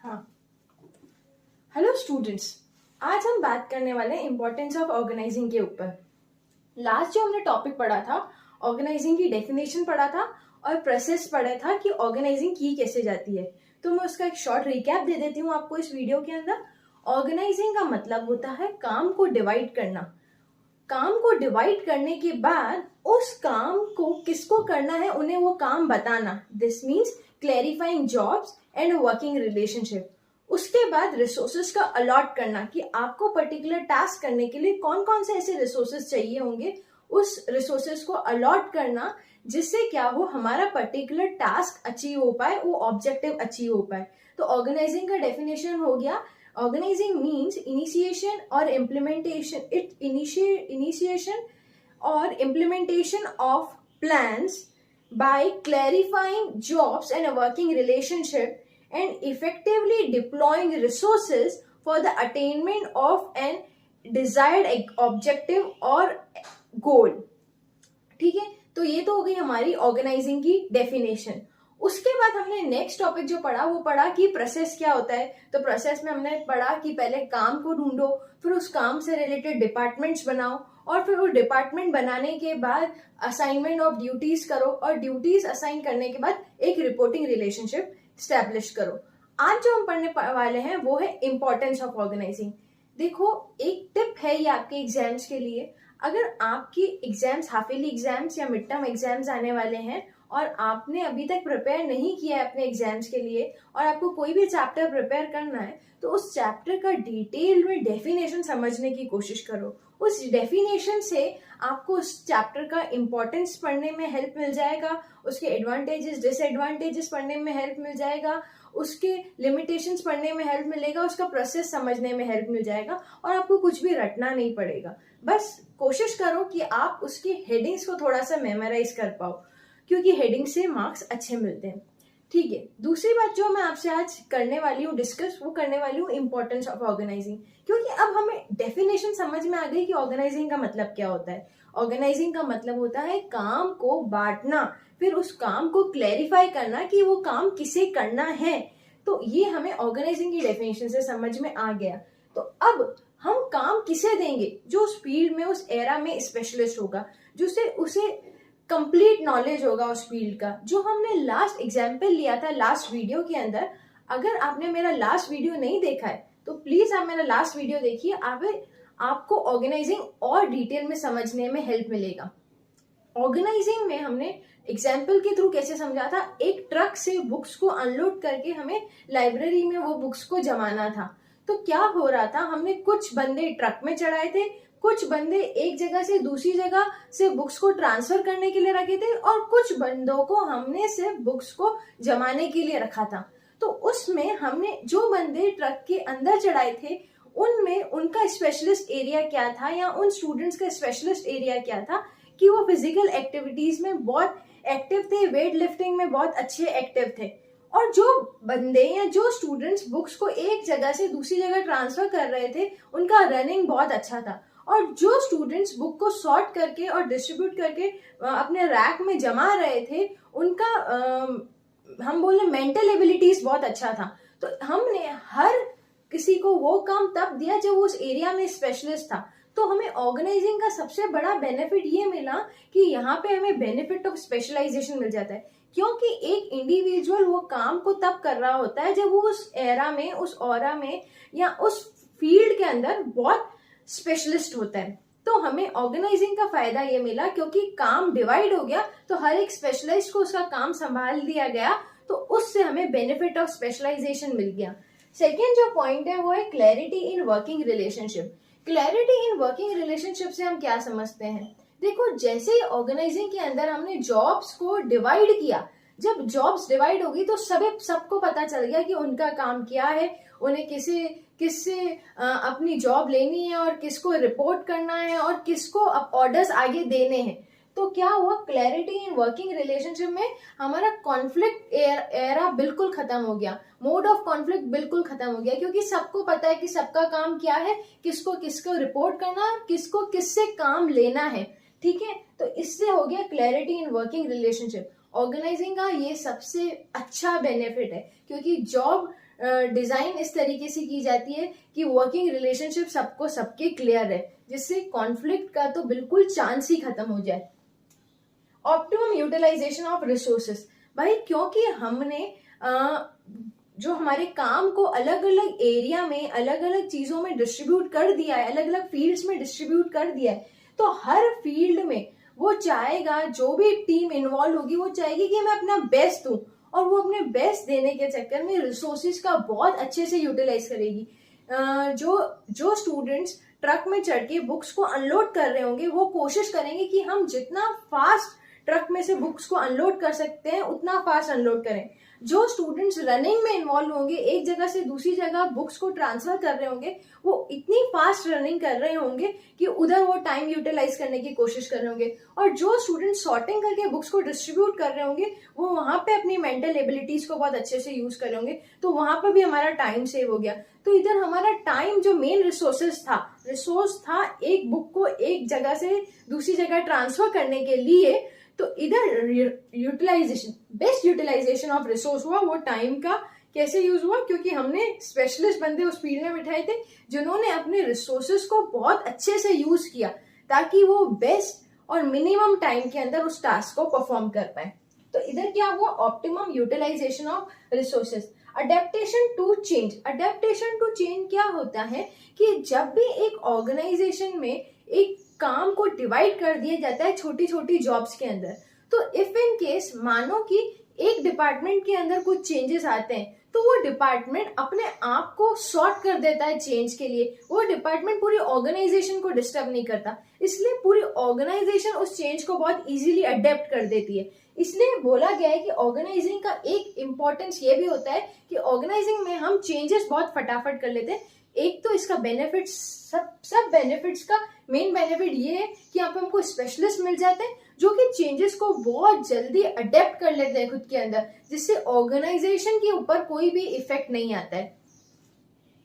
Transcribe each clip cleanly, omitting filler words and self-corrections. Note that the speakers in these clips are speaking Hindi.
हाँ, हेलो स्टूडेंट्स। आज हम बात करने वाले हैं इम्पोर्टेंस ऑफ ऑर्गेनाइजिंग के ऊपर। लास्ट जो हमने टॉपिक पढ़ा था, ऑर्गेनाइजिंग की डेफिनेशन पढ़ा था और प्रोसेस पढ़ा था कि ऑर्गेनाइजिंग की कैसे जाती है। तो मैं उसका एक शॉर्ट रिकैप दे देती हूँ आपको इस वीडियो के अंदर। ऑर्गेनाइजिंग का मतलब होता है काम को डिवाइड करना। काम को डिवाइड करने के बाद उस काम को किसको करना है उन्हें वो काम बताना। This means clarifying jobs and working relationship. उसके बाद रिसोर्सेज का अलॉट करना कि आपको पर्टिकुलर टास्क करने के लिए कौन कौन से ऐसे रिसोर्सेज चाहिए होंगे, उस रिसोर्सेज को अलॉट करना जिससे क्या हो हमारा पर्टिकुलर टास्क अचीव हो पाए, वो ऑब्जेक्टिव अचीव हो पाए। तो ऑर्गेनाइजिंग का डेफिनेशन हो गया, organizing means initiation or implementation of plans by clarifying jobs and a working relationship and effectively deploying resources for the attainment of an desired objective or goal। ठीक है, तो ये तो हो गई हमारी ऑर्गेनाइजिंग की डेफिनेशन। उसके बाद हमने नेक्स्ट टॉपिक जो पढ़ा वो पढ़ा कि प्रोसेस क्या होता है। तो प्रोसेस में हमने पढ़ा कि पहले काम को ढूंढो, फिर उस काम से रिलेटेड डिपार्टमेंट्स बनाओ और फिर वो डिपार्टमेंट बनाने के बाद असाइनमेंट ऑफ ड्यूटीज करो और ड्यूटीज असाइन करने के बाद एक रिपोर्टिंग रिलेशनशिप स्टैब्लिश करो। आज जो हम पढ़ने वाले हैं वो है इंपॉर्टेंस ऑफ ऑर्गेनाइजिंग। देखो, एक टिप है ये आपके एग्जाम्स के लिए। अगर आपकी एग्जाम्स हाफ ईयरली एग्जाम्स या मिड टर्म एग्जाम्स आने वाले हैं और आपने अभी तक प्रिपेयर नहीं किया है अपने एग्जाम्स के लिए और आपको कोई भी चैप्टर प्रिपेयर करना है, तो उस चैप्टर का डिटेल में डेफिनेशन समझने की कोशिश करो। उस डेफिनेशन से आपको उस चैप्टर का इम्पोर्टेंस पढ़ने में हेल्प मिल जाएगा, उसके एडवांटेजेस डिसएडवांटेजेस पढ़ने में हेल्प मिल जाएगा, उसके लिमिटेशंस पढ़ने में हेल्प मिलेगा, उसका प्रोसेस समझने में हेल्प मिल जाएगा और आपको कुछ भी रटना नहीं पड़ेगा। बस कोशिश करो कि आप उसकी हेडिंग्स को थोड़ा सा मेमोराइज कर पाओ, क्योंकि हेडिंग से मार्क्स अच्छे मिलते हैं। ठीक है, दूसरी बात जो मैं आपसे आज करने वाली हूँ डिस्कस, वो करने वाली हूँ इंपॉर्टेंस ऑफ ऑर्गेनाइजिंग। क्योंकि अब हमें डेफिनेशन समझ में आ गई कि ऑर्गेनाइजिंग का मतलब क्या होता है। ऑर्गेनाइजिंग का मतलब होता है काम को बांटना, फिर उस काम को क्लैरिफाई करना कि वो काम किसे करना है। तो ये हमें ऑर्गेनाइजिंग की डेफिनेशन से समझ में आ गया। तो अब हम काम किसे देंगे? जो उस फील्ड में उस एरा में स्पेशलिस्ट होगा, जिससे उसे कंप्लीट नॉलेज होगा उस फील्ड का। जो हमने लास्ट एग्जाम्पल लिया था लास्ट वीडियो के अंदर, अगर आपने मेरा लास्ट वीडियो नहीं देखा है तो प्लीज आप मेरा लास्ट वीडियो देखिए, आपको ऑर्गेनाइजिंग और डिटेल में समझने में हेल्प मिलेगा। ऑर्गेनाइजिंग में हमने एग्जाम्पल के थ्रू कैसे समझा था, एक ट्रक से बुक्स को अनलोड करके हमें लाइब्रेरी में वो बुक्स को जमाना था। तो क्या हो रहा था, हमने कुछ बंदे ट्रक में चढ़ाए थे, कुछ बंदे एक जगह से दूसरी जगह से बुक्स को ट्रांसफर करने के लिए रखे थे और कुछ बंदों को हमने सिर्फ बुक्स को जमाने के लिए रखा था। तो उसमें हमने जो बंदे ट्रक के अंदर चढ़ाए थे उनमें उनका स्पेशलिस्ट एरिया क्या था, या उन स्टूडेंट्स का स्पेशलिस्ट एरिया क्या था कि वो फिजिकल एक्टिविटीज में बहुत एक्टिव थे, वेट लिफ्टिंग में बहुत अच्छे एक्टिव थे। और जो बंदे या जो स्टूडेंट्स बुक्स को एक जगह से दूसरी जगह ट्रांसफर कर रहे थे उनका रनिंग बहुत अच्छा था। और जो स्टूडेंट्स बुक को सॉर्ट करके और डिस्ट्रीब्यूट करके अपने रैक में जमा रहे थे उनका हम बोले मेंटल एबिलिटीज बहुत अच्छा था। तो हमने हर किसी को वो काम तब दिया जब वो उस एरिया में स्पेशलिस्ट था। तो हमें ऑर्गेनाइजिंग का सबसे बड़ा बेनिफिट ये मिला कि यहाँ पे हमें बेनिफिट ऑफ स्पेशलाइजेशन मिल जाता है, क्योंकि एक इंडिविजुअल वो काम को तब कर रहा होता है जब वो उस एरा में, उस ऑरा में या उस फील्ड के अंदर बहुत स्पेशलिस्ट होता है। तो हमें ऑर्गेनाइजिंग का फायदा ये मिला क्योंकि काम डिवाइड हो गया, तो हर एक स्पेशलाइस्ट को उसका काम संभाल दिया गया, तो उससे हमें बेनिफिट ऑफ स्पेशलाइजेशन मिल गया। सेकेंड जो पॉइंट है वो है clarity in working relationship. Clarity in working relationship से हम क्या समझते हैं? देखो, जैसे ही ऑर्गेनाइजिंग के अंदर हमने जॉब्स को डिवाइड किया, जब जॉब्स डिवाइड होगी तो सबको पता चल गया कि उनका काम क्या है, उन्हें किससे अपनी जॉब लेनी है और किसको रिपोर्ट करना है और किसको ऑर्डर्स आगे देने हैं। तो क्या हुआ, क्लैरिटी इन वर्किंग रिलेशनशिप में हमारा कॉन्फ्लिक्ट एरा बिल्कुल खत्म हो गया, मोड ऑफ कॉन्फ्लिक्ट बिल्कुल खत्म हो गया, क्योंकि सबको पता है कि सबका काम क्या है, किसको किसको रिपोर्ट करना है, किसको किससे काम लेना है। ठीक है, तो इससे हो गया clarity in working relationship. Organising का ये सबसे अच्छा बेनिफिट है, क्योंकि जॉब डिजाइन इस तरीके से की जाती है कि वर्किंग रिलेशनशिप सबको सबके क्लियर है, जिससे कॉन्फ्लिक्ट का तो बिल्कुल चांस ही खत्म हो जाए। ऑप्टिमम यूटिलाइजेशन ऑफ रिसोर्सेस, भाई क्योंकि हमने जो हमारे काम को अलग अलग एरिया में, अलग अलग चीजों में डिस्ट्रीब्यूट कर दिया है, अलग अलग फील्ड्स में डिस्ट्रीब्यूट कर दिया है, तो हर फील्ड में वो चाहेगा, जो भी टीम इन्वॉल्व होगी वो चाहेगी कि मैं अपना बेस्ट दूं, और वो अपने बेस्ट देने के चक्कर में रिसोर्सेज का बहुत अच्छे से यूटिलाइज करेगी। जो स्टूडेंट्स ट्रक में चढ़ के बुक्स को अनलोड कर रहे होंगे, वो कोशिश करेंगे कि हम जितना फास्ट ट्रक में से बुक्स को अनलोड कर सकते हैं उतना फास्ट अनलोड करें। जो स्टूडेंट्स रनिंग में इन्वॉल्व होंगे, एक जगह से दूसरी जगह बुक्स को ट्रांसफर कर रहे होंगे, वो इतनी फास्ट रनिंग कर रहे होंगे कि उधर वो टाइम यूटिलाइज करने की कोशिश कर रहे होंगे। और जो स्टूडेंट्स सॉर्टिंग करके बुक्स को डिस्ट्रीब्यूट कर रहे होंगे, वो वहां पे अपनी मेंटल एबिलिटीज को बहुत अच्छे से यूज कर रहे होंगे, तो वहां पर भी हमारा टाइम सेव हो गया। तो इधर हमारा टाइम जो मेन रिसोर्स था एक बुक को एक जगह से दूसरी जगह ट्रांसफर करने के लिए, तो इधर utilisation, best utilisation of resource हुआ। वो टाइम का कैसे यूज हुआ, क्योंकि हमने स्पेशलिस्ट बंदे उस फील्ड में बिठाए थे जिन्होंने अपने रिसोर्सेज को बहुत अच्छे से यूज किया, ताकि वो बेस्ट और मिनिमम टाइम के अंदर उस टास्क को परफॉर्म कर पाए। तो इधर क्या हुआ, optimum utilisation of resources. Adaptation to change, adaptation to change क्या होता है कि जब भी एक ऑर्गेनाइजेशन में एक काम को डिवाइड कर दिया जाता है छोटी छोटी जॉब्स के अंदर, तो इफ इन केस मानो कि एक डिपार्टमेंट के अंदर कुछ चेंजेस आते हैं, तो वो डिपार्टमेंट अपने आप को सॉर्ट कर देता है चेंज के लिए। वो डिपार्टमेंट पूरी ऑर्गेनाइजेशन को डिस्टर्ब नहीं करता, इसलिए पूरी ऑर्गेनाइजेशन उस चेंज को बहुत इजीली अडेप्ट कर देती है। इसलिए बोला गया है कि ऑर्गेनाइजिंग का एक इंपॉर्टेंस ये भी होता है कि ऑर्गेनाइजिंग में हम चेंजेस बहुत फटाफट कर लेते हैं। एक तो इसका बेनिफिट, सब बेनिफिट्स का मेन बेनिफिट ये है कि यहाँ पे हमको स्पेशलिस्ट मिल जाते हैं जो कि चेंजेस को बहुत जल्दी अडेप्ट कर लेते हैं खुद के अंदर, जिससे ऑर्गेनाइजेशन के ऊपर कोई भी इफेक्ट नहीं आता है।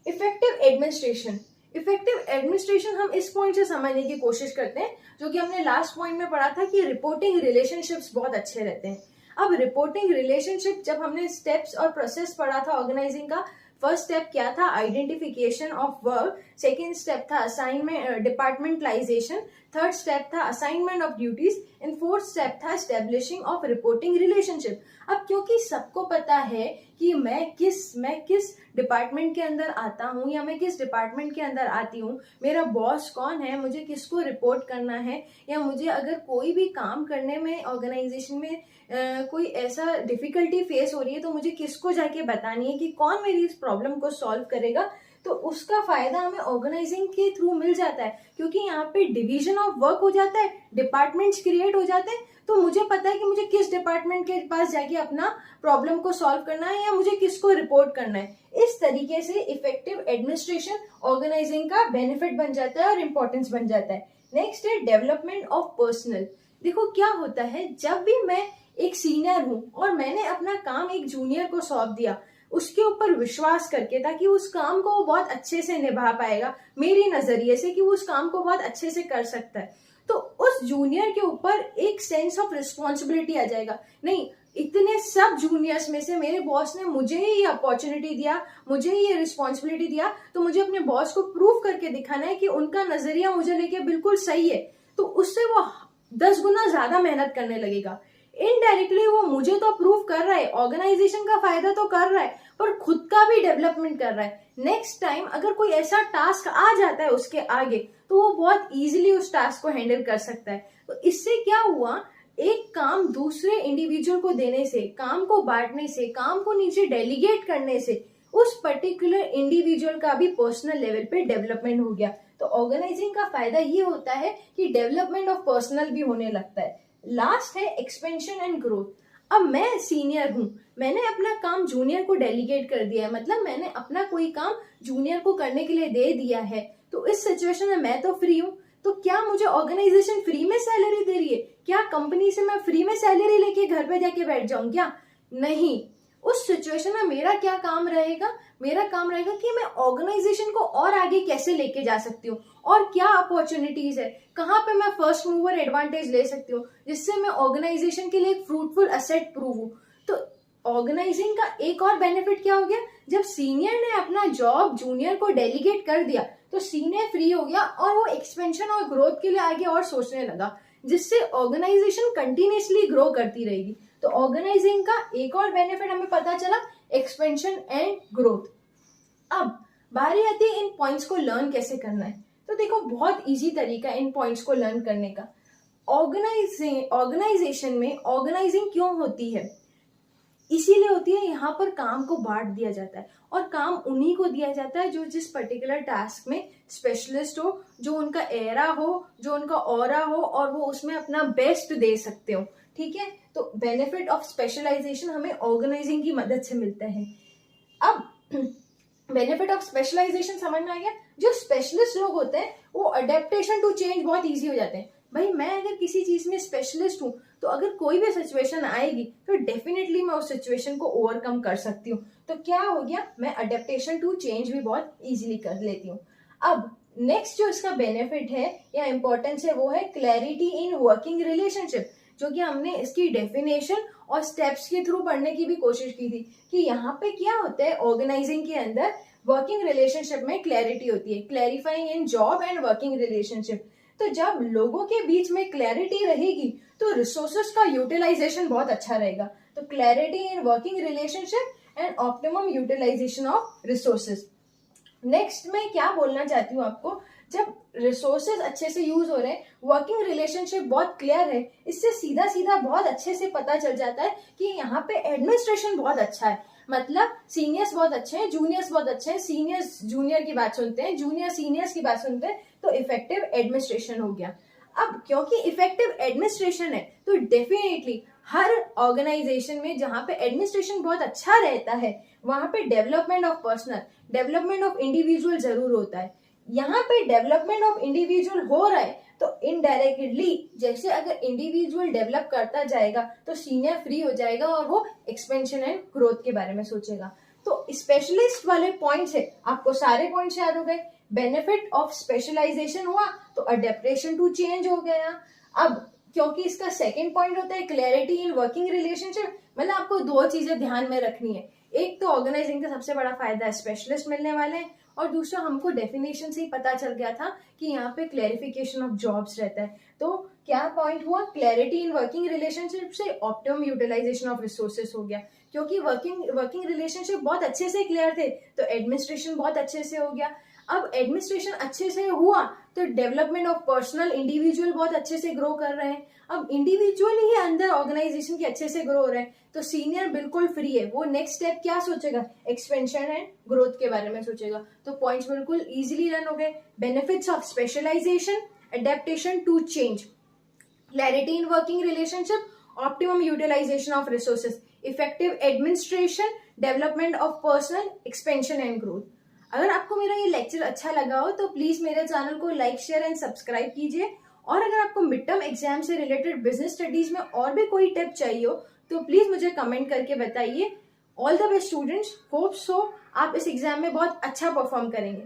इफेक्टिव एडमिनिस्ट्रेशन, इफेक्टिव एडमिनिस्ट्रेशन हम इस पॉइंट से समझने की कोशिश करते हैं जो कि हमने लास्ट पॉइंट में पढ़ा था कि रिपोर्टिंग रिलेशनशिप्स बहुत अच्छे रहते हैं। अब रिपोर्टिंग रिलेशनशिप, जब हमने स्टेप्स और प्रोसेस पढ़ा था ऑर्गेनाइजिंग का, फर्स्ट स्टेप क्या था, identification of work, second step था असाइनमेंट डिपार्टमेंटलाइजेशन, थर्ड स्टेप था assignment of duties, and fourth step था एस्टेब्लिशिंग ऑफ रिपोर्टिंग रिलेशनशिप। अब क्योंकि सबको पता है कि मैं किस डिपार्टमेंट के अंदर आता हूँ या मैं किस डिपार्टमेंट के अंदर आती हूँ, मेरा बॉस कौन है, मुझे किसको रिपोर्ट करना है, या मुझे अगर कोई भी काम करने में ऑर्गेनाइजेशन में कोई ऐसा डिफिकल्टी फेस हो रही है तो मुझे किसको जाके बतानी है कि कौन मेरी इस प्रॉब्लम को सॉल्व करेगा, तो उसका फायदा हमें ऑर्गेनाइजिंग के थ्रू मिल जाता है। क्योंकि यहाँ पे डिवीजन ऑफ वर्क हो जाता है, डिपार्टमेंट्स क्रिएट हो जाते हैं, तो मुझे पता है कि मुझे किस डिपार्टमेंट के पास जाके अपना प्रॉब्लम को सॉल्व करना है या मुझे किसको रिपोर्ट करना है। इस तरीके से इफेक्टिव एडमिनिस्ट्रेशन ऑर्गेनाइजिंग का बेनिफिट बन जाता है और इम्पोर्टेंस बन जाता है। नेक्स्ट है डेवलपमेंट ऑफ पर्सनल। देखो क्या होता है, जब भी मैं एक सीनियर हूं और मैंने अपना काम एक जूनियर को सौंप दिया, उसके ऊपर विश्वास करके, ताकि उस काम को वो बहुत अच्छे से निभा पाएगा मेरी नजरिए से कि वो उस काम को बहुत अच्छे से कर सकता है, तो उस जूनियर के ऊपर एक सेंस ऑफ रिस्पॉन्सिबिलिटी आ जाएगा। नहीं, इतने सब जूनियर्स में से मेरे बॉस ने मुझे ही ये अपॉर्चुनिटी दिया, मुझे ही ये रिस्पॉन्सिबिलिटी दिया, तो मुझे अपने बॉस को प्रूव करके दिखाना है कि उनका नजरिया मुझे लेके बिल्कुल सही है। तो उससे वो 10 गुना ज्यादा मेहनत करने लगेगा। इनडायरेक्टली वो मुझे तो प्रूव कर रहा है, ऑर्गेनाइजेशन का फायदा तो कर रहा है, पर खुद का भी डेवलपमेंट कर रहा है। नेक्स्ट टाइम अगर कोई ऐसा टास्क आ जाता है उसके आगे, तो वो बहुत इजीली उस टास्क को हैंडल कर सकता है। तो इससे क्या हुआ, एक काम दूसरे इंडिविजुअल को देने से, काम को बांटने से, काम को नीचे डेलीगेट करने से उस पर्टिकुलर इंडिविजुअल का भी पर्सनल लेवल पे डेवलपमेंट हो गया। तो ऑर्गेनाइजिंग का फायदा ये होता है कि डेवलपमेंट ऑफ पर्सनल भी होने लगता है। लास्ट है एक्सपेंशन एंड ग्रोथ। अब मैं सीनियर हूं, मैंने अपना काम जूनियर को डेलीगेट कर दिया है, मतलब मैंने अपना कोई काम जूनियर को करने के लिए दे दिया है। तो इस सिचुएशन में मैं तो फ्री हूं, तो क्या मुझे ऑर्गेनाइजेशन फ्री में सैलरी दे रही है? क्या कंपनी से मैं फ्री में सैलरी लेके घर पे जाके बैठ जाऊं क्या? नहीं। उस सिचुएशन में मेरा क्या काम रहेगा, मेरा काम रहेगा कि मैं ऑर्गेनाइजेशन को और आगे कैसे लेके जा सकती हूँ और क्या अपॉर्चुनिटीज है, कहाँ पे मैं फर्स्ट मूवर एडवांटेज ले सकती हूँ जिससे मैं ऑर्गेनाइजेशन के लिए एक फ्रूटफुल एसेट प्रूव हूँ। तो ऑर्गेनाइजिंग का एक और बेनिफिट क्या हो गया, जब सीनियर ने अपना जॉब जूनियर को डेलीगेट कर दिया तो सीनियर फ्री हो गया और वो एक्सपेंशन और ग्रोथ के लिए आगे और सोचने लगा, जिससे ऑर्गेनाइजेशन कंटिन्यूसली ग्रो करती रहेगी। तो ऑर्गेनाइजिंग का एक और बेनिफिट हमें पता चला, एक्सपेंशन एंड ग्रोथ। अब बारी आती है इन पॉइंट्स को लर्न कैसे करना है। तो देखो बहुत इजी तरीका है इन पॉइंट्स को लर्न करने का। ऑर्गेनाइजेशन में ऑर्गेनाइजिंग क्यों होती है, इसीलिए होती है यहाँ पर काम को बांट दिया जाता है और काम उन्हीं को दिया जाता है जो जिस पर्टिकुलर टास्क में स्पेशलिस्ट हो, जो उनका एरा हो, जो उनका ऑरा हो और वो उसमें अपना बेस्ट दे सकते हो। ठीक है, तो बेनिफिट ऑफ स्पेशलाइजेशन हमें ऑर्गेनाइजिंग की मदद से मिलता है। अब बेनिफिट ऑफ स्पेशलाइजेशन समझ में आ गया। जो स्पेशलिस्ट लोग होते हैं वो अडेप्टेशन टू चेंज बहुत इजी हो जाते हैं। भाई मैं अगर किसी चीज में स्पेशलिस्ट हूँ तो अगर कोई भी सिचुएशन आएगी तो डेफिनेटली मैं उस सिचुएशन को ओवरकम कर सकती हूँ। तो क्या हो गया, मैं अडेप्टेशन टू चेंज भी बहुत इजीली कर लेती हूँ। अब नेक्स्ट जो इसका बेनिफिट है या इंपॉर्टेंस है वो है क्लैरिटी इन वर्किंग रिलेशनशिप, जो कि हमने इसकी डेफिनेशन और स्टेप्स के थ्रू पढ़ने की भी कोशिश की थी कि यहाँ पे क्या होता है ऑर्गेनाइजिंग के अंदर वर्किंग रिलेशनशिप में क्लैरिटी होती है, clarifying in job and working relationship. तो जब लोगों के बीच में क्लैरिटी रहेगी तो रिसोर्सेस का यूटिलाइजेशन बहुत अच्छा रहेगा। तो clarity in working relationship and optimum utilisation of resources. Next मैं क्या बोलना चाहती हूँ आपको, जब रिसोर्सेज अच्छे से यूज हो रहे हैं, वर्किंग रिलेशनशिप बहुत क्लियर है, इससे सीधा सीधा बहुत अच्छे से पता चल जाता है कि यहाँ पे एडमिनिस्ट्रेशन बहुत अच्छा है। मतलब सीनियर्स बहुत अच्छे हैं, जूनियर्स बहुत अच्छे हैं, सीनियर्स जूनियर की बात सुनते हैं, जूनियर सीनियर्स की बात सुनते हैं, तो इफेक्टिव एडमिनिस्ट्रेशन हो गया। अब क्योंकि इफेक्टिव एडमिनिस्ट्रेशन है तो डेफिनेटली हर ऑर्गेनाइजेशन में जहाँ पे एडमिनिस्ट्रेशन बहुत अच्छा रहता है वहां पे development of personal, development of individual जरूर होता है। यहाँ पे डेवलपमेंट ऑफ इंडिविजुअल हो रहा है तो इनडायरेक्टली जैसे अगर इंडिविजुअल डेवलप करता जाएगा तो सीनियर फ्री हो जाएगा और वो एक्सपेंशन एंड ग्रोथ के बारे में सोचेगा। तो स्पेशलिस्ट वाले पॉइंट्स है, आपको सारे पॉइंट्स याद हो गए। बेनिफिट ऑफ स्पेशलाइजेशन हुआ तो अडेप्टेशन टू चेंज हो गया। अब क्योंकि इसका सेकंड पॉइंट होता है क्लैरिटी इन वर्किंग रिलेशनशिप, मतलब आपको दो चीजें ध्यान में रखनी है। एक तो ऑर्गेनाइजिंग का सबसे बड़ा फायदा है स्पेशलिस्ट मिलने वाले हैं, और दूसरा हमको डेफिनेशन से ही पता चल गया था कि यहाँ पे क्लैरिफिकेशन ऑफ जॉब्स रहता है। तो क्या पॉइंट हुआ, क्लैरिटी इन वर्किंग रिलेशनशिप से ऑप्टिमम यूटिलाइजेशन ऑफ रिसोर्सेस हो गया। क्योंकि वर्किंग रिलेशनशिप बहुत अच्छे से क्लियर थे तो एडमिनिस्ट्रेशन बहुत अच्छे से हो गया। अब एडमिनिस्ट्रेशन अच्छे से हुआ तो डेवलपमेंट ऑफ पर्सनल, इंडिविजुअल बहुत अच्छे से ग्रो कर रहे हैं। अब इंडिविजुअल ही अंदर ऑर्गेनाइजेशन के अच्छे से ग्रो हो रहे हैं तो सीनियर बिल्कुल फ्री है, वो नेक्स्ट स्टेप क्या सोचेगा, एक्सपेंशन एंड ग्रोथ के बारे में सोचेगा। तो पॉइंट्स बिल्कुल इजीली रन हो गए। Benefits of specialisation, adaptation to change, clarity in working relationship, optimum utilisation of resources, effective administration, development of personnel, expansion and growth. अगर आपको मेरा ये लेक्चर अच्छा लगा हो तो प्लीज मेरे चैनल को लाइक, शेयर एंड सब्सक्राइब कीजिए। और अगर आपको मिड टर्म एग्जाम से रिलेटेड बिजनेस स्टडीज में और भी कोई टिप चाहिए हो तो प्लीज मुझे कमेंट करके बताइए। All the best students, hope so आप इस एग्जाम में बहुत अच्छा परफॉर्म करेंगे।